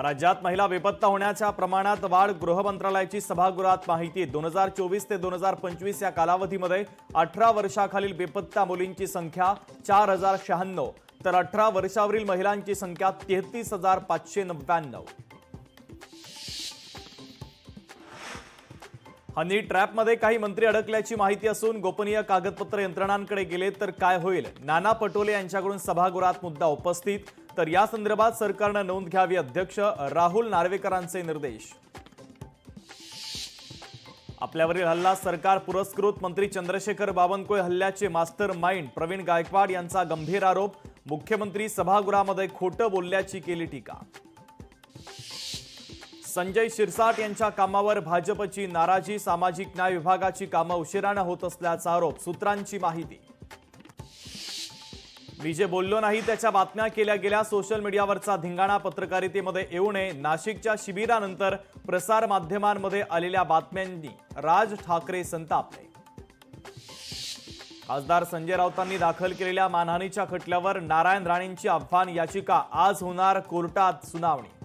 राज्यात महिला बेपत्ता होण्याच्या प्रमाणात वाढ. गृह मंत्रालयाची सभागृहात माहिती. 2024 ते 2025 या कालावधीमध्ये 18 वर्षाखालील बेपत्ता मुलींची संख्या 4096, तर 18 वर्षावरील महिलांची संख्या 33,599. हनी ट्रॅपमध्ये काही मंत्री अडकल्याची माहिती असून गोपनीय कागदपत्र यंत्रणांकडे गेले तर काय होईल? नाना पटोले यांच्याकडून सभागृहात मुद्दा उपस्थित. तर या संदर्भात सरकारने नोंद घ्यावी. अध्यक्ष राहुल नार्वेकरांचे निर्देश. आपल्यावरील हल्ला सरकार पुरस्कृत. मंत्री चंद्रशेखर बावनकुळे हल्ल्याचे मास्टर माइंड. प्रवीण गायकवाड यांचा गंभीर आरोप. मुख्यमंत्री सभागृहामध्ये खोटं बोलल्याची केली टीका. संजय शिरसाट यांच्या कामावर भाजपची नाराजी. सामाजिक न्याय विभागाची कामं उशिराने होत असल्याचा आरोप. सूत्रांची माहिती. मी जे बोललो नाही त्याच्या बातम्या केल्या गेल्या. सोशल मीडियावरचा धिंगाणा पत्रकारितेमध्ये येऊ नये. नाशिकच्या शिबिरानंतर प्रसार माध्यमांमध्ये आलेल्या बातम्यांनी राज ठाकरे संतापले. खासदार संजय राऊतांनी दाखल केलेल्या मानहानीच्या खटल्यावर नारायण राणेंची आव्हान याचिका. आज होणार कोर्टात सुनावणी.